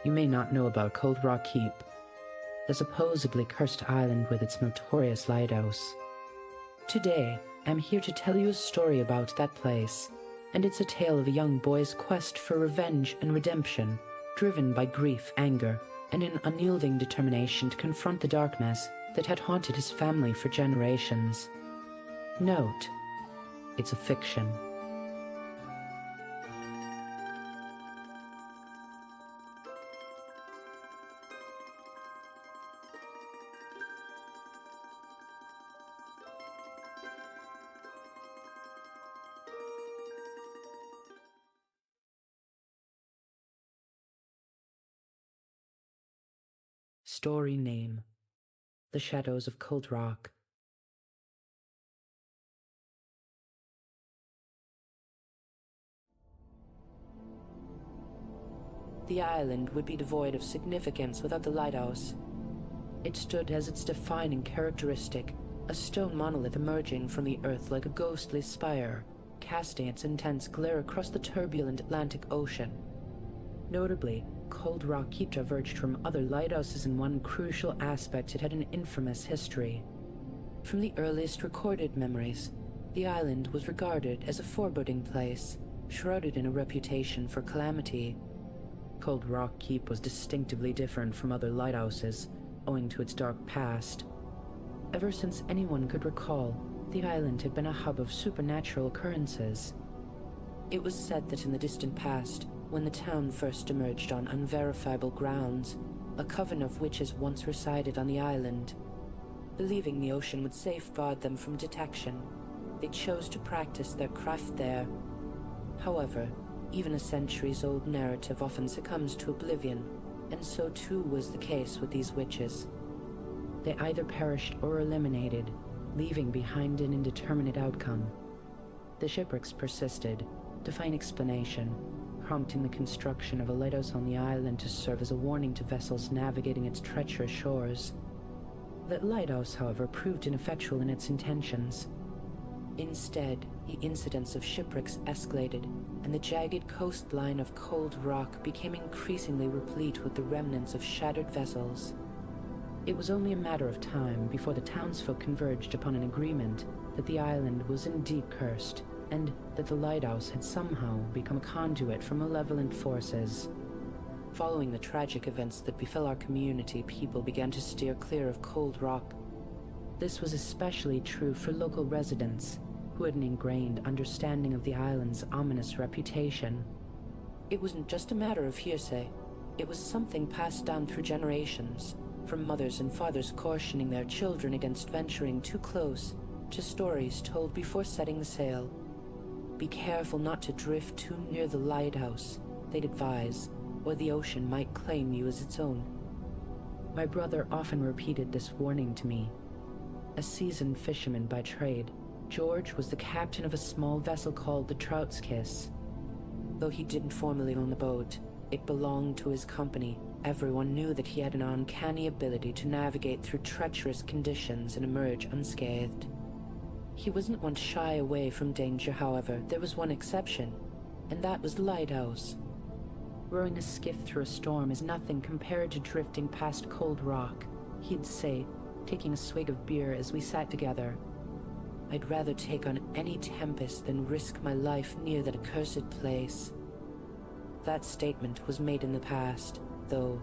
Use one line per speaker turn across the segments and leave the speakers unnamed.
you may not know about Cold Rock Keep, the supposedly cursed island with its notorious lighthouse. Today, I'm here to tell you a story about that place, and it's a tale of a young boy's quest for revenge and redemption, driven by grief, anger, and an unyielding determination to confront the darkness that had haunted his family for generations. Note, it's a fiction. Story name: The Shadows of Cold Rock. The island would be devoid of significance without the lighthouse. It stood as its defining characteristic, a stone monolith emerging from the earth like a ghostly spire, casting its intense glare across the turbulent Atlantic Ocean. Notably, Cold Rock Keep diverged from other lighthouses in one crucial aspect: it had an infamous history. From the earliest recorded memories, the island was regarded as a foreboding place, shrouded in a reputation for calamity. Cold Rock Keep was distinctively different from other lighthouses, owing to its dark past. Ever since anyone could recall, the island had been a hub of supernatural occurrences. It was said that in the distant past, when the town first emerged on unverifiable grounds, a coven of witches once resided on the island. Believing the ocean would safeguard them from detection, they chose to practice their craft there. However, even a centuries-old narrative often succumbs to oblivion, and so too was the case with these witches. They either perished or eliminated, leaving behind an indeterminate outcome. The shipwrecks persisted, defying explanation, prompting the construction of a lighthouse on the island to serve as a warning to vessels navigating its treacherous shores. That lighthouse, however, proved ineffectual in its intentions. Instead, the incidence of shipwrecks escalated, and the jagged coastline of Cold Rock became increasingly replete with the remnants of shattered vessels. It was only a matter of time before the townsfolk converged upon an agreement that the island was indeed cursed, and that the lighthouse had somehow become a conduit for malevolent forces. Following the tragic events that befell our community, people began to steer clear of Cold Rock. This was especially true for local residents, who had an ingrained understanding of the island's ominous reputation. It wasn't just a matter of hearsay. It was something passed down through generations, from mothers and fathers cautioning their children against venturing too close, to stories told before setting sail. Be careful not to drift too near the lighthouse, they'd advise, or the ocean might claim you as its own. My brother often repeated this warning to me. A seasoned fisherman by trade, George was the captain of a small vessel called the Trout's Kiss. Though he didn't formally own the boat, it belonged to his company. Everyone knew that he had an uncanny ability to navigate through treacherous conditions and emerge unscathed. He wasn't one to shy away from danger, however. There was one exception, and that was the lighthouse. Rowing a skiff through a storm is nothing compared to drifting past Cold Rock, he'd say, taking a swig of beer as we sat together. I'd rather take on any tempest than risk my life near that accursed place. That statement was made in the past, though,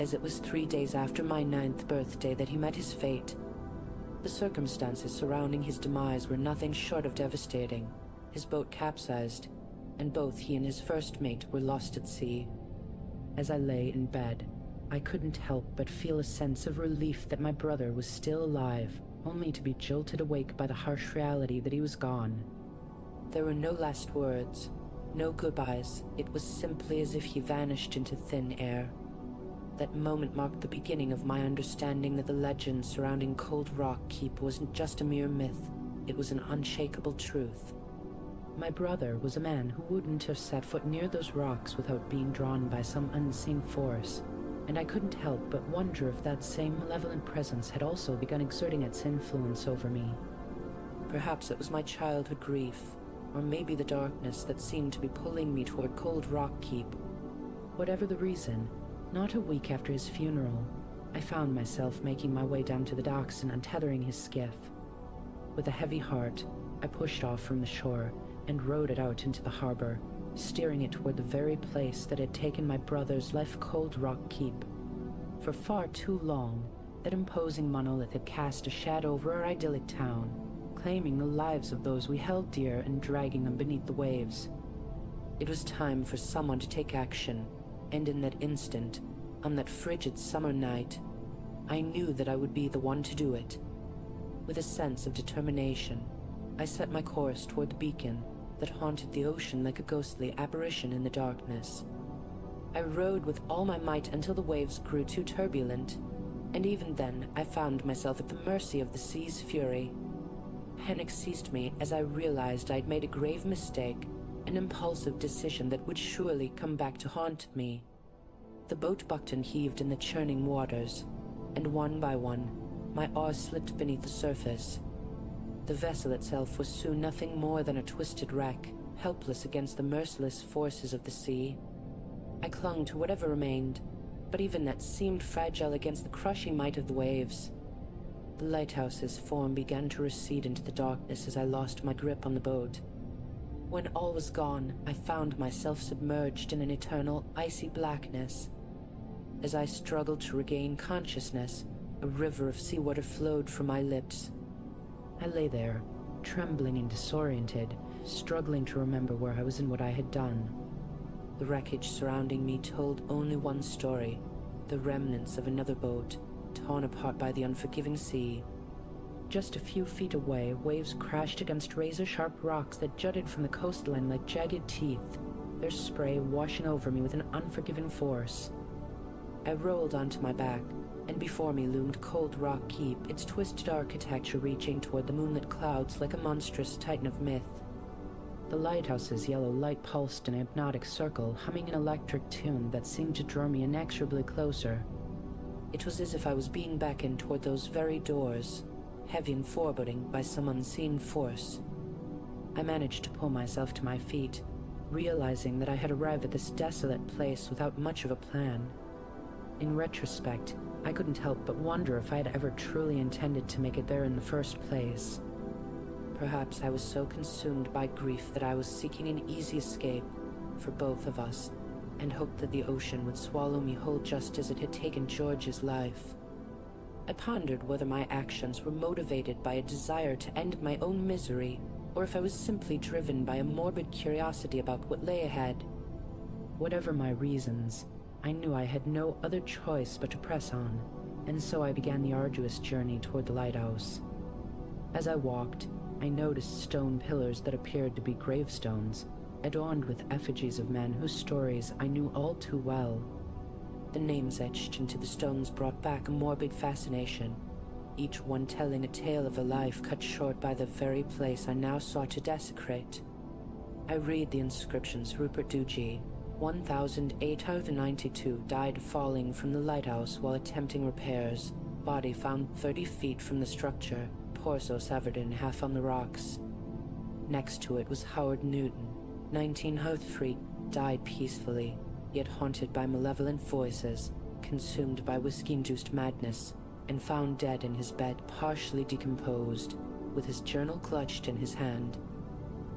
as it was 3 days after my 9th birthday that he met his fate. The circumstances surrounding his demise were nothing short of devastating. His boat capsized, and both he and his first mate were lost at sea. As I lay in bed, I couldn't help but feel a sense of relief that my brother was still alive, only to be jolted awake by the harsh reality that he was gone. There were no last words, no goodbyes. It was simply as if he vanished into thin air. That moment marked the beginning of my understanding that the legend surrounding Cold Rock Keep wasn't just a mere myth, it was an unshakable truth. My brother was a man who wouldn't have set foot near those rocks without being drawn by some unseen force, and I couldn't help but wonder if that same malevolent presence had also begun exerting its influence over me. Perhaps it was my childhood grief, or maybe the darkness that seemed to be pulling me toward Cold Rock Keep. Whatever the reason, Not a week after his funeral, I found myself making my way down to the docks and untethering his skiff. With a heavy heart, I pushed off from the shore and rowed it out into the harbor, steering it toward the very place that had taken my brother's life cold rock keep. For far too long, that imposing monolith had cast a shadow over our idyllic town, claiming the lives of those we held dear and dragging them beneath the waves. It was time for someone to take action, and in that instant, on that frigid summer night, I knew that I would be the one to do it. With a sense of determination, I set my course toward the beacon that haunted the ocean like a ghostly apparition in the darkness. I rowed with all my might until the waves grew too turbulent, and even then I found myself at the mercy of the sea's fury. Panic seized me as I realized I'd made a grave mistake, an impulsive decision that would surely come back to haunt me. The boat bucked and heaved in the churning waters, and one by one, my oars slipped beneath the surface. The vessel itself was soon nothing more than a twisted wreck, helpless against the merciless forces of the sea. I clung to whatever remained, but even that seemed fragile against the crushing might of the waves. The lighthouse's form began to recede into the darkness as I lost my grip on the boat. When all was gone, I found myself submerged in an eternal, icy blackness. As I struggled to regain consciousness, a river of seawater flowed from my lips. I lay there, trembling and disoriented, struggling to remember where I was and what I had done. The wreckage surrounding me told only one story, the remnants of another boat, torn apart by the unforgiving sea. Just a few feet away, waves crashed against razor-sharp rocks that jutted from the coastline like jagged teeth, their spray washing over me with an unforgiving force. I rolled onto my back, and before me loomed Cold Rock Keep, its twisted architecture reaching toward the moonlit clouds like a monstrous titan of myth. The lighthouse's yellow light pulsed in a hypnotic circle, humming an electric tune that seemed to draw me inexorably closer. It was as if I was being beckoned toward those very doors, heavy and foreboding by some unseen force. I managed to pull myself to my feet, realizing that I had arrived at this desolate place without much of a plan. In retrospect, I couldn't help but wonder if I had ever truly intended to make it there in the first place. Perhaps I was so consumed by grief that I was seeking an easy escape for both of us, and hoped that the ocean would swallow me whole just as it had taken George's life. I pondered whether my actions were motivated by a desire to end my own misery, or if I was simply driven by a morbid curiosity about what lay ahead. Whatever my reasons, I knew I had no other choice but to press on, and so I began the arduous journey toward the lighthouse. As I walked, I noticed stone pillars that appeared to be gravestones, adorned with effigies of men whose stories I knew all too well. The names etched into the stones brought back a morbid fascination, each one telling a tale of a life cut short by the very place I now sought to desecrate. I read the inscriptions. Rupert Dugee, 1892, died falling from the lighthouse while attempting repairs. Body found 30 feet from the structure, torso severed in half on the rocks. Next to it was Howard Newton, 1903, died peacefully, yet haunted by malevolent voices, consumed by whiskey-induced madness, and found dead in his bed, partially decomposed, with his journal clutched in his hand.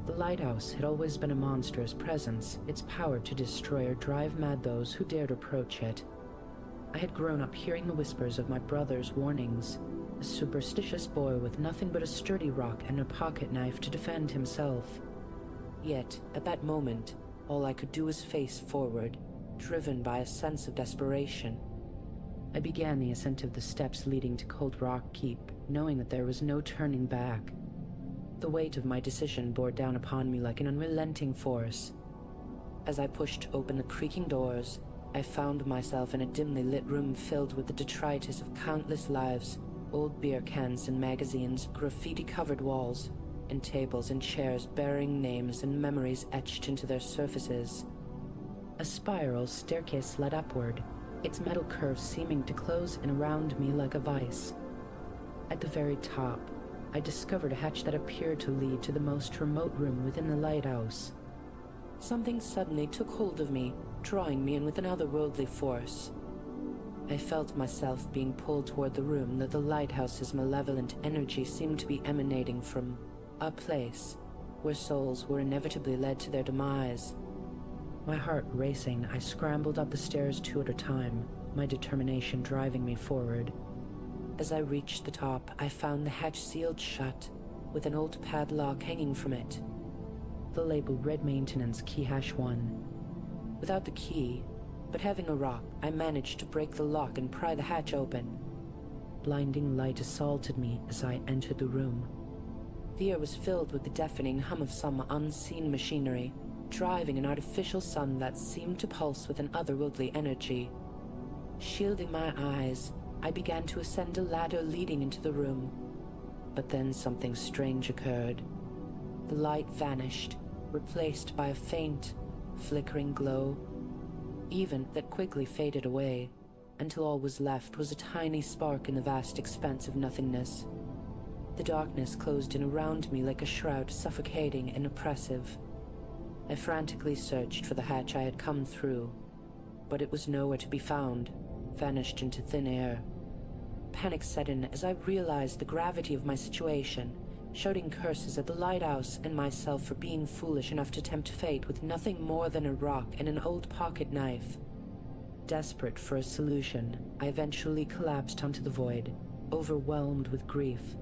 The lighthouse had always been a monstrous presence, its power to destroy or drive mad those who dared approach it. I had grown up hearing the whispers of my brother's warnings, a superstitious boy with nothing but a sturdy rock and a pocket knife to defend himself. Yet, at that moment, all I could do was face forward, driven by a sense of desperation. I began the ascent of the steps leading to Cold Rock Keep, knowing that there was no turning back. The weight of my decision bore down upon me like an unrelenting force. As I pushed open the creaking doors, I found myself in a dimly lit room filled with the detritus of countless lives, old beer cans and magazines, graffiti-covered walls, and tables and chairs bearing names and memories etched into their surfaces. A spiral staircase led upward, its metal curves seeming to close in around me like a vice. At the very top, I discovered a hatch that appeared to lead to the most remote room within the lighthouse. Something suddenly took hold of me, drawing me in with an otherworldly force. I felt myself being pulled toward the room that the lighthouse's malevolent energy seemed to be emanating from, a place where souls were inevitably led to their demise. My heart racing, I scrambled up the stairs 2 at a time, my determination driving me forward. As I reached the top, I found the hatch sealed shut, with an old padlock hanging from it. The label read Maintenance Key #1. Without the key, but having a rock, I managed to break the lock and pry the hatch open. Blinding light assaulted me as I entered the room. The air was filled with the deafening hum of some unseen machinery, driving an artificial sun that seemed to pulse with an otherworldly energy. Shielding my eyes, I began to ascend a ladder leading into the room. But then something strange occurred. The light vanished, replaced by a faint, flickering glow, even that quickly faded away, until all was left was a tiny spark in the vast expanse of nothingness. The darkness closed in around me like a shroud, suffocating and oppressive. I frantically searched for the hatch I had come through, but it was nowhere to be found, vanished into thin air. Panic set in as I realized the gravity of my situation, shouting curses at the lighthouse and myself for being foolish enough to tempt fate with nothing more than a rock and an old pocket knife. Desperate for a solution, I eventually collapsed onto the void, overwhelmed with grief.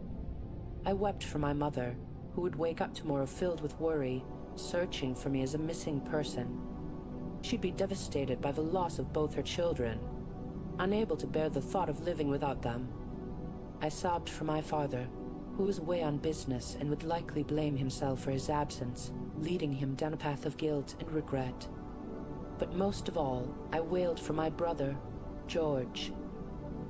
I wept for my mother, who would wake up tomorrow filled with worry, searching for me as a missing person. She'd be devastated by the loss of both her children, unable to bear the thought of living without them. I sobbed for my father, who was away on business and would likely blame himself for his absence, leading him down a path of guilt and regret. But most of all, I wailed for my brother, George.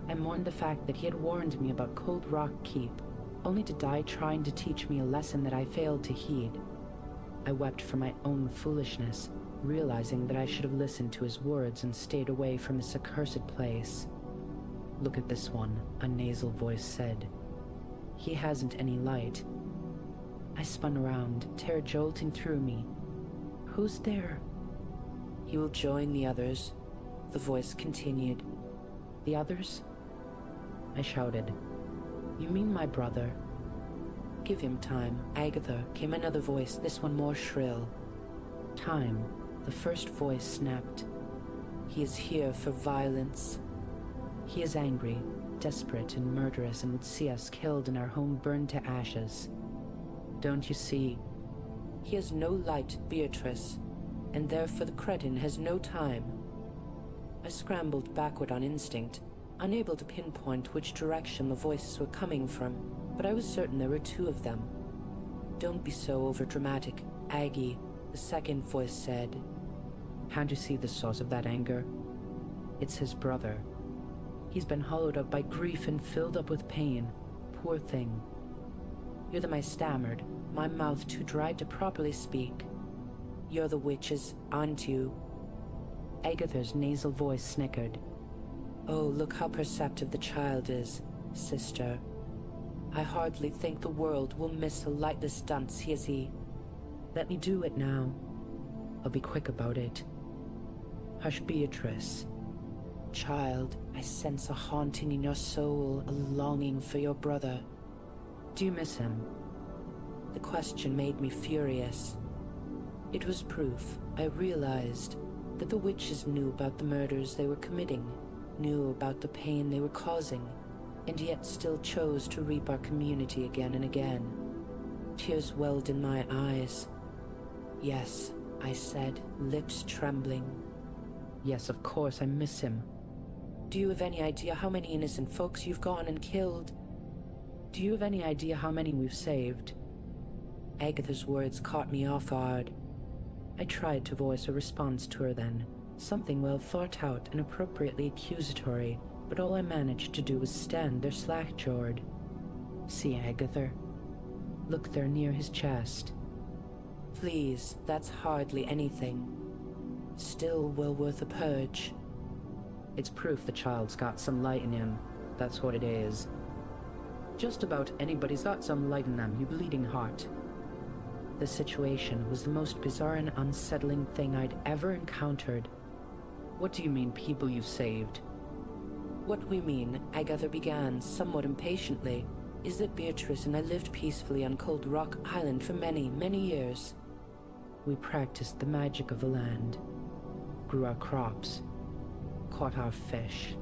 I mourned the fact that he had warned me about Cold Rock Keep, only to die trying to teach me a lesson that I failed to heed. I wept for my own foolishness, realizing that I should have listened to his words and stayed away from this accursed place. "Look at this one," a nasal voice said. "He hasn't any light." I spun around, terror jolting through me. "Who's there?" "He will join the others," the voice continued. "The others?" I shouted. "You mean my brother?" "Give him time, Agatha," came another voice, this one more shrill. "Time," the first voice snapped. "He is here for violence. He is angry, desperate and murderous, and would see us killed and our home burned to ashes. Don't you see? He has no light, Beatrice, and therefore the cretin has no time." I scrambled backward on instinct, unable to pinpoint which direction the voices were coming from, but I was certain there were 2 of them. "Don't be so overdramatic, Aggie," the second voice said. "Can't you see the source of that anger? It's his brother. He's been hollowed out by grief and filled up with pain. Poor thing." "You're the," I stammered, my mouth too dry to properly speak. "You're the witches, aren't you?" Agatha's nasal voice snickered. "Oh, look how perceptive the child is, sister. I hardly think the world will miss a lightless dunce as he." "Let me do it now. I'll be quick about it." "Hush, Beatrice." "Child, I sense a haunting in your soul, a longing for your brother." "Do you miss him?" The question made me furious. It was proof, I realized, that the witches knew about the murders they were committing, knew about the pain they were causing, and yet still chose to reap our community again and again. Tears welled in my eyes. "Yes," I said, lips trembling. "Yes, of course, I miss him." "Do you have any idea how many innocent folks you've gone and killed?" "Do you have any idea how many we've saved?" Agatha's words caught me off guard. I tried to voice a response to her then, something well thought out and appropriately accusatory, but all I managed to do was stand there slack-jawed. "See, Agatha? Look there near his chest." "Please, that's hardly anything. Still well worth a purge." "It's proof the child's got some light in him, that's what it is. Just about anybody's got some light in them, you bleeding heart." The situation was the most bizarre and unsettling thing I'd ever encountered. "What do you mean, people you've saved?" What we mean, Agatha began, somewhat impatiently, is that Beatrice and I lived peacefully on Cold Rock Island for many, many years. We practiced the magic of the land, grew our crops, caught our fish.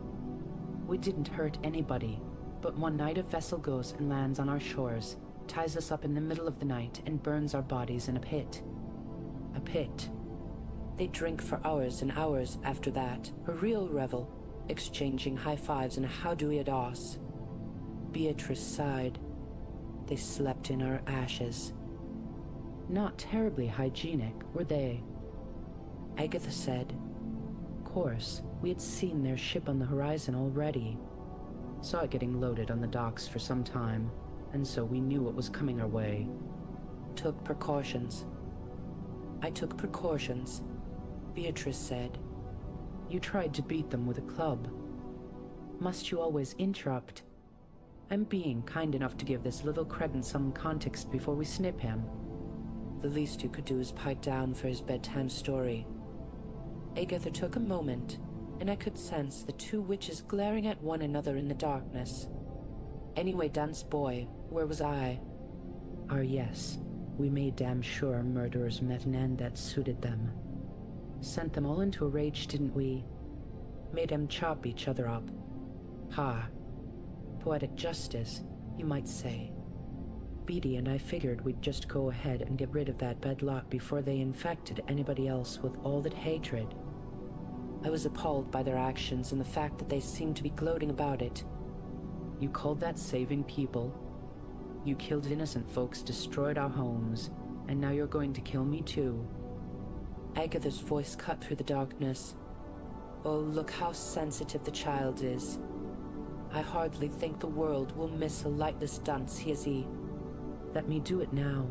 We didn't hurt anybody, but one night a vessel goes and lands on our shores, ties us up in the middle of the night, and burns our bodies in a pit. A pit. They drink for hours and hours after that, a real revel, exchanging high fives and how do we ados. Beatrice sighed. They slept in our ashes. Not terribly hygienic, were they? Agatha said. Course, we had seen their ship on the horizon already. Saw it getting loaded on the docks for some time, and so we knew what was coming our way. Took precautions. I took precautions, Beatrice said. You tried to beat them with a club. Must you always interrupt? I'm being kind enough to give this little cretin some context before we snip him. The least you could do is pipe down for his bedtime story. Agatha took a moment, and I could sense the two witches glaring at one another in the darkness. Anyway, dance boy, where was I? Yes, we made damn sure murderers met an end that suited them. Sent them all into a rage, didn't we? Made them chop each other up. Ha. Poetic justice, you might say. Beatty and I figured we'd just go ahead and get rid of that bad lot before they infected anybody else with all that hatred. I was appalled by their actions and the fact that they seemed to be gloating about it. You called that saving people? You killed innocent folks, destroyed our homes, and now you're going to kill me too. Agatha's voice cut through the darkness. Oh, look how sensitive the child is. I hardly think the world will miss a lightless dunce he is he. Let me do it now.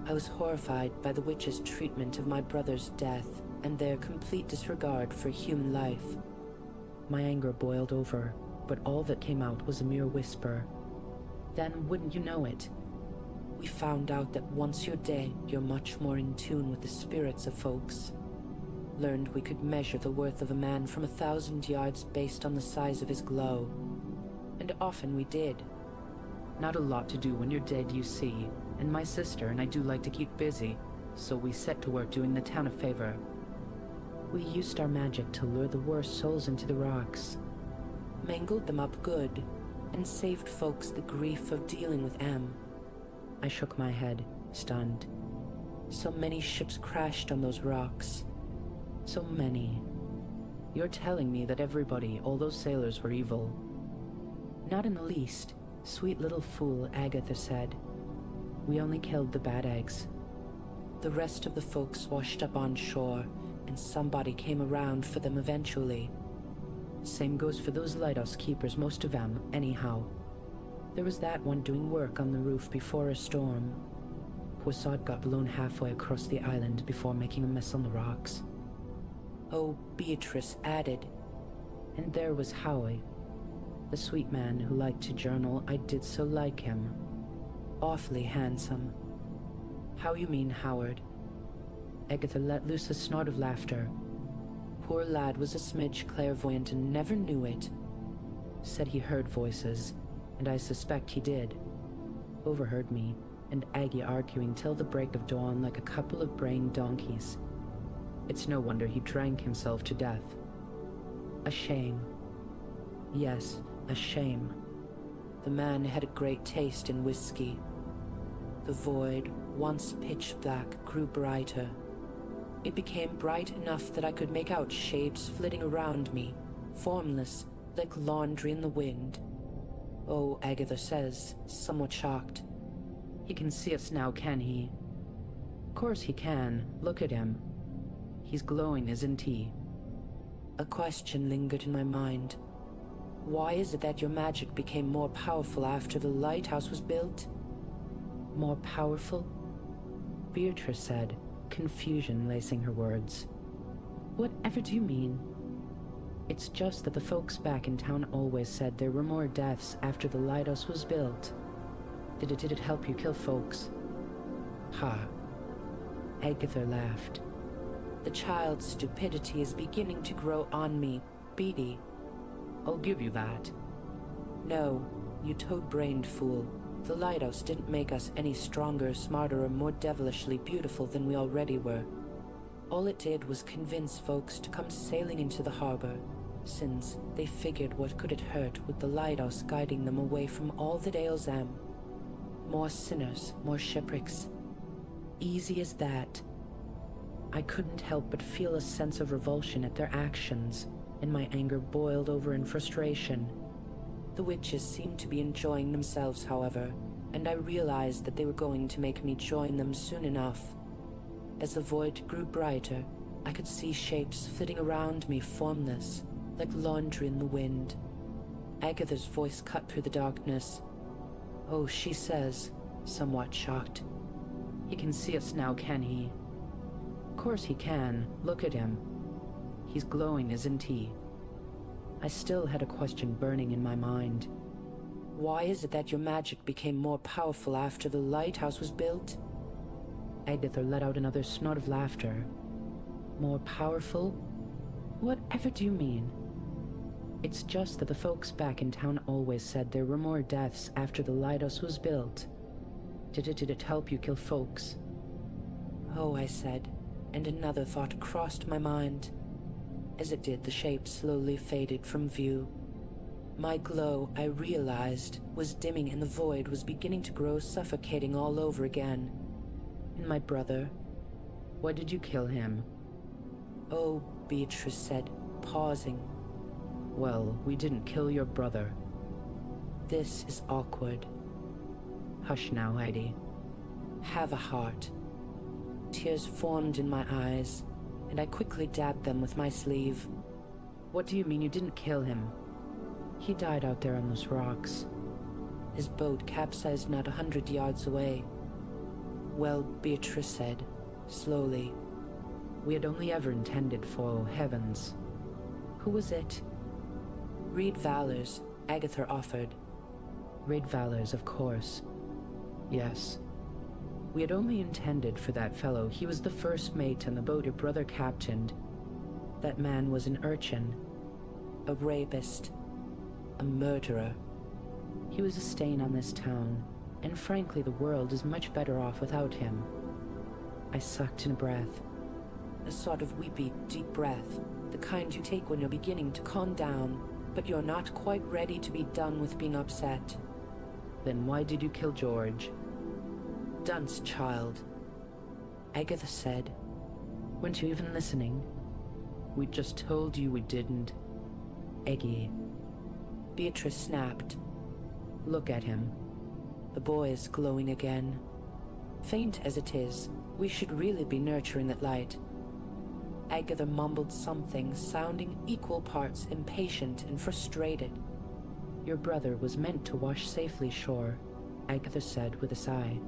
I was horrified by the witches' treatment of my brother's death and their complete disregard for human life. My anger boiled over, but all that came out was a mere whisper. Then, wouldn't you know it, we found out that once you're dead, you're much more in tune with the spirits of folks. Learned we could measure the worth of a man from 1,000 yards based on the size of his glow. And often we did. Not a lot to do when you're dead, you see, and my sister and I do like to keep busy, so we set to work doing the town a favor. We used our magic to lure the worst souls into the rocks. Mangled them up good, and saved folks the grief of dealing with M. I shook my head, stunned. So many ships crashed on those rocks. So many. You're telling me that everybody, all those sailors, were evil? Not in the least, sweet little fool, Agatha said. We only killed the bad eggs. The rest of the folks washed up on shore, and somebody came around for them eventually. Same goes for those lighthouse keepers, most of them, anyhow. There was that one doing work on the roof before a storm. Poisson got blown halfway across the island before making a mess on the rocks. Oh, Beatrice added. And there was Howie, the sweet man who liked to journal. I did so like him. Awfully handsome. How you mean, Howard? Agatha let loose a snort of laughter. Poor lad was a smidge clairvoyant and never knew it. Said he heard voices, and I suspect he did. Overheard me and Aggie arguing till the break of dawn like a couple of braying donkeys. It's no wonder he drank himself to death. A shame. Yes, a shame. The man had a great taste in whiskey. The void, once pitch black, grew brighter. It became bright enough that I could make out shapes flitting around me, formless, like laundry in the wind. Oh, Agatha says, somewhat shocked. He can see us now, can he? Course he can. Look at him. He's glowing, isn't he? A question lingered in my mind. Why is it that your magic became more powerful after the lighthouse was built? More powerful? Beatrice said, confusion lacing her words. Whatever do you mean? It's just that the folks back in town always said there were more deaths after the lighthouse was built. Did it help you kill folks? Ha. Agatha laughed. The child's stupidity is beginning to grow on me, Beatty.
I'll give you that.
No, you toad-brained fool. The lighthouse didn't make us any stronger, smarter, or more devilishly beautiful than we already were. All it did was convince folks to come sailing into the harbor, since they figured what could it hurt with the lighthouse guiding them away from all that ails them. More sinners, more shipwrecks. Easy as that. I couldn't help but feel a sense of revulsion at their actions, and my anger boiled over in frustration. The witches seemed to be enjoying themselves, however, and I realized that they were going to make me join them soon enough. As the void grew brighter, I could see shapes flitting around me, formless, like laundry in the wind. Agatha's voice cut through the darkness. "Oh," she says, somewhat shocked.
"He can see us now, can he?" "Of course he can. Look at him. He's glowing, isn't he?" I still had a question burning in my mind.
"Why is it that your magic became more powerful after the lighthouse was built?"
Agatha let out another snort of laughter. "More powerful? Whatever do you mean?" "It's just that the folks back in town always said there were more deaths after the lighthouse was built. Did it help you kill folks?"
"Oh," I said, and another thought crossed my mind. As it did, the shape slowly faded from view. My glow, I realized, was dimming and the void was beginning to grow suffocating all over again.
"And my brother? Why did you kill him?"
"Oh," Beatrice said, pausing.
"Well, we didn't kill your brother."
"This is awkward."
"Hush now, Heidi."
"Have a heart." Tears formed in my eyes, and I quickly dabbed them with my sleeve.
"What do you mean you didn't kill him? He died out there on those rocks."
"His boat capsized not 100 yards away." "Well," Beatrice said, slowly.
"We had only ever intended for heavens."
"Who was it?" "Reed Valors," Agatha offered.
"Reed Valors, of course. Yes. We had only intended for that fellow. He was the first mate on the boat your brother captained. That man was an urchin."
"A rapist. A murderer."
"He was a stain on this town, and frankly the world is much better off without him." I sucked in a breath.
A sort of weepy, deep breath, the kind you take when you're beginning to calm down, but you're not quite ready to be done with being upset.
"Then why did you kill George?"
"Dunce child," Agatha said.
"Weren't you even listening? We just told you we didn't." "Eggie."
Beatrice snapped.
"Look at him."
The boy is glowing again. Faint as it is, we should really be nurturing that light. Agatha mumbled something, sounding equal parts impatient and frustrated.
"Your brother was meant to wash safely ashore," Agatha said with a sigh.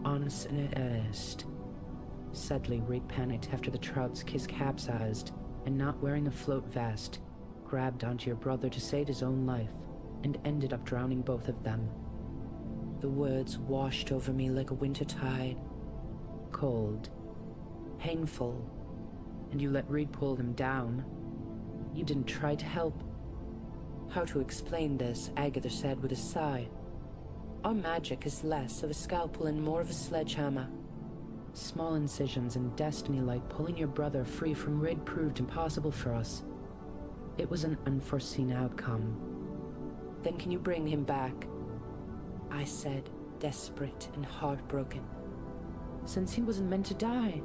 "Honest." Suddenly, Reed panicked after the Trout's kiss capsized, and not wearing a float vest, grabbed onto your brother to save his own life, and ended up drowning both of them.
The words washed over me like a winter tide.
Cold. Painful. And you let Reed pull them down. You didn't try to help.
How to explain this, Agatha said with a sigh. Our magic is less of a scalpel and more of a sledgehammer.
Small incisions and destiny like pulling your brother free from Reed proved impossible for us. It was an unforeseen outcome.
Then can you bring him back? I said, desperate and heartbroken.
Since he wasn't meant to die.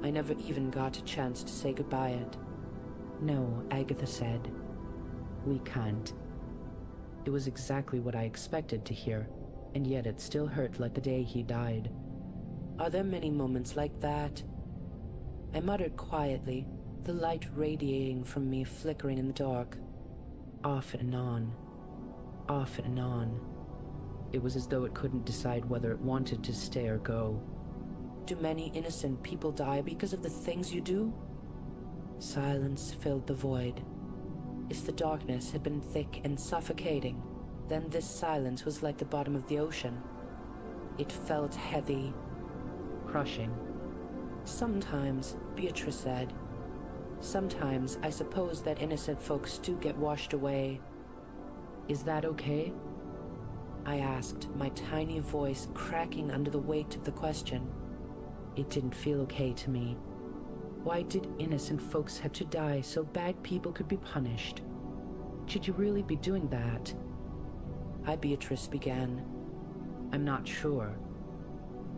I never even got a chance to say goodbye yet.
No, Agatha said. We can't. It was exactly what I expected to hear, and yet it still hurt like the day he died.
Are there many moments like that? I muttered quietly, the light radiating from me flickering in the dark.
Off and on. Off and on. It was as though it couldn't decide whether it wanted to stay or go.
Do many innocent people die because of the things you do? Silence filled the void. If the darkness had been thick and suffocating, then this silence was like the bottom of the ocean. It felt heavy.
Crushing.
Sometimes, Beatrice said. Sometimes I suppose that innocent folks do get washed away.
Is that okay?
I asked, my tiny voice cracking under the weight of the question.
It didn't feel okay to me. Why did innocent folks have to die so bad people could be punished? Should you really be doing that?
Beatrice began.
I'm not sure.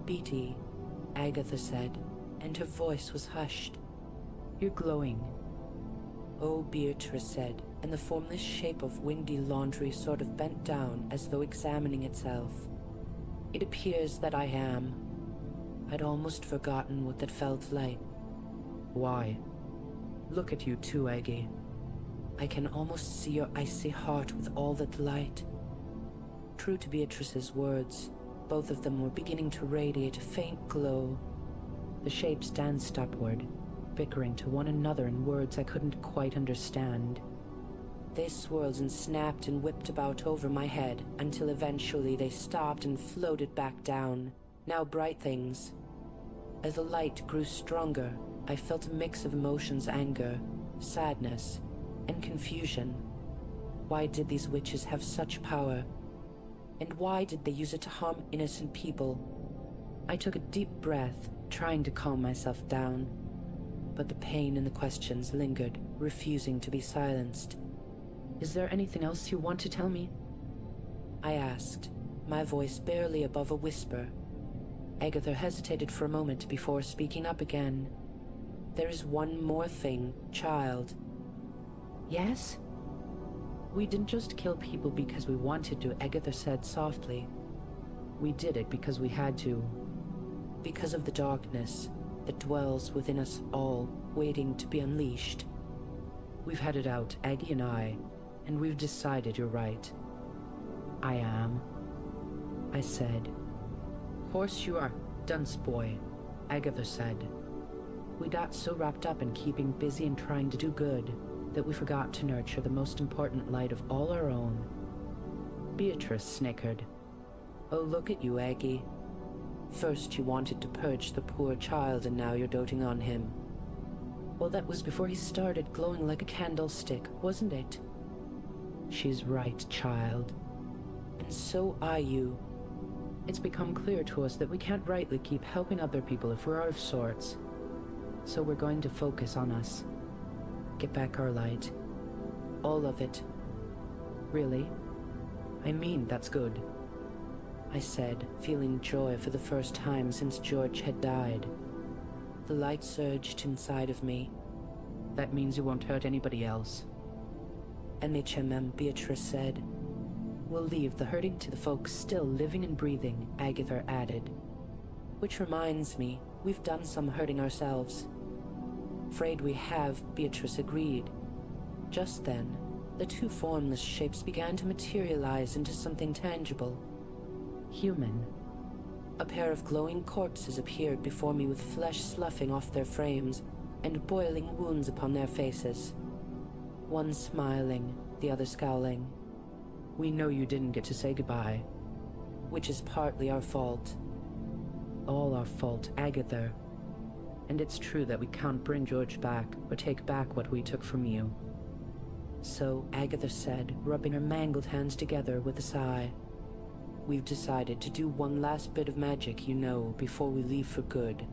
Beatty, Agatha said, and her voice was hushed.
You're glowing.
Oh, Beatrice said, and the formless shape of windy laundry sort of bent down as though examining itself. It appears that I am. I'd almost forgotten what that felt like.
Why? Look at you too, Aggie.
I can almost see your icy heart with all that light. True to Beatrice's words, both of them were beginning to radiate a faint glow.
The shapes danced upward, bickering to one another in words I couldn't quite understand.
They swirled and snapped and whipped about over my head until eventually they stopped and floated back down, now bright things. As the light grew stronger, I felt a mix of emotions: anger, sadness, and confusion. Why did these witches have such power? And why did they use it to harm innocent people? I took a deep breath, trying to calm myself down. But the pain in the questions lingered, refusing to be silenced.
Is there anything else you want to tell me?
I asked, my voice barely above a whisper. Agatha hesitated for a moment before speaking up again. There is one more thing, child.
Yes? We didn't just kill people because we wanted to, Agatha said softly. We did it because we had to.
Because of the darkness that dwells within us all, waiting to be unleashed.
We've had it out, Aggie and I, and we've decided you're right. I am, I said. Course you are, dunce boy, Agatha said. We got so wrapped up in keeping busy and trying to do good that we forgot to nurture the most important light of all our own. Beatrice snickered.
Oh, look at you, Aggie. First you wanted to purge the poor child, and now you're doting on him.
Well, that was before he started glowing like a candlestick, wasn't it? She's right, child.
And so are you.
It's become clear to us that we can't rightly keep helping other people if we're out of sorts. So we're going to focus on us. Get back our light. All of it. Really? I mean, that's good.
I said, feeling joy for the first time since George had died. The light surged inside of me.
That means you won't hurt anybody else.
MHMM, Beatrice said.
We'll leave the hurting to the folks still living and breathing, Agatha added.
Which reminds me, we've done some hurting ourselves. Afraid we have, Beatrice agreed. Just then, the two formless shapes began to materialize into something tangible.
Human.
A pair of glowing corpses appeared before me with flesh sloughing off their frames and boiling wounds upon their faces. One smiling, the other scowling.
We know you didn't get to say goodbye.
Which is partly our fault.
All our fault, Agatha. And it's true that we can't bring George back or take back what we took from you.
So, Agatha said, rubbing her mangled hands together with a sigh. We've decided to do one last bit of magic, you know, before we leave for good.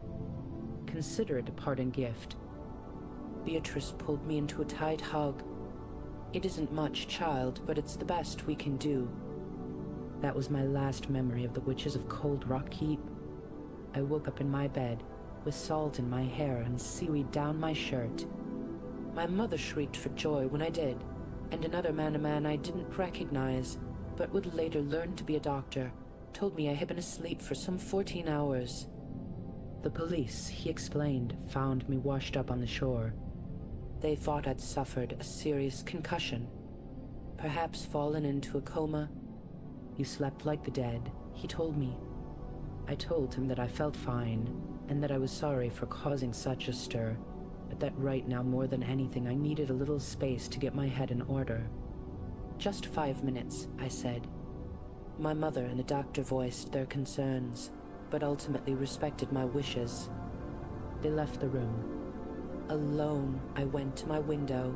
Consider it a parting gift.
Beatrice pulled me into a tight hug. It isn't much, child, but it's the best we can do.
That was my last memory of the witches of Cold Rock Keep. I woke up in my bed, with salt in my hair and seaweed down my shirt.
My mother shrieked for joy when I did, and another man I didn't recognize, but would later learn to be a doctor, told me I had been asleep for some 14 hours.
The police, he explained, found me washed up on the shore.
They thought I'd suffered a serious concussion, perhaps fallen into a coma.
You slept like the dead, he told me. I told him that I felt fine, and that I was sorry for causing such a stir, but that right now more than anything I needed a little space to get my head in order.
Just 5 minutes, I said. My mother and the doctor voiced their concerns, but ultimately respected my wishes.
They left the room.
Alone, I went to my window.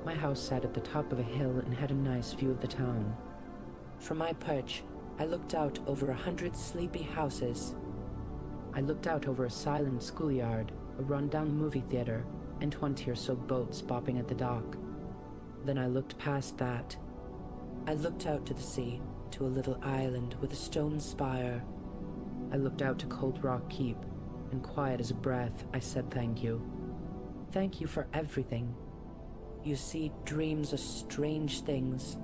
My house sat at the top of a hill and had a nice view of the town.
From my perch, I looked out over 100 sleepy houses.
I looked out over a silent schoolyard, a run-down movie theater, and 20 or so boats bobbing at the dock. Then I looked past that.
I looked out to the sea, to a little island with a stone spire.
I looked out to Cold Rock Keep, and quiet as a breath, I said thank you. Thank you for everything.
You see, dreams are strange things.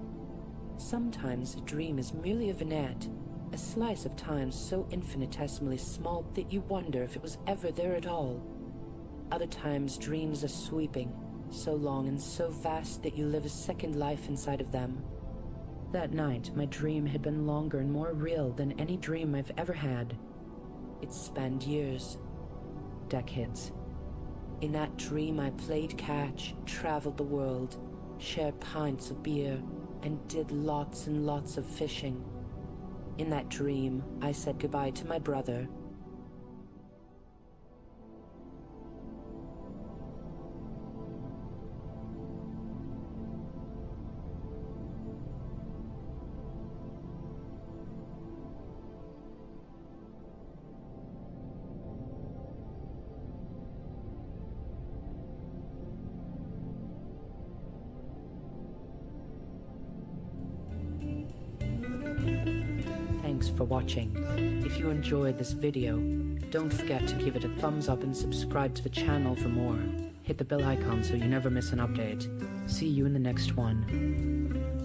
Sometimes a dream is merely a vignette, a slice of time so infinitesimally small that you wonder if it was ever there at all. Other times dreams are sweeping, so long and so vast that you live a second life inside of them.
That night, my dream had been longer and more real than any dream I've ever had.
It spanned years.
Decades.
In that dream I played catch, traveled the world, shared pints of beer, and did lots and lots of fishing. In that dream, I said goodbye to my brother.
Thanks for watching. If you enjoyed this video, don't forget to give it a thumbs up and subscribe to the channel for more. Hit the bell icon so you never miss an update. See you in the next one.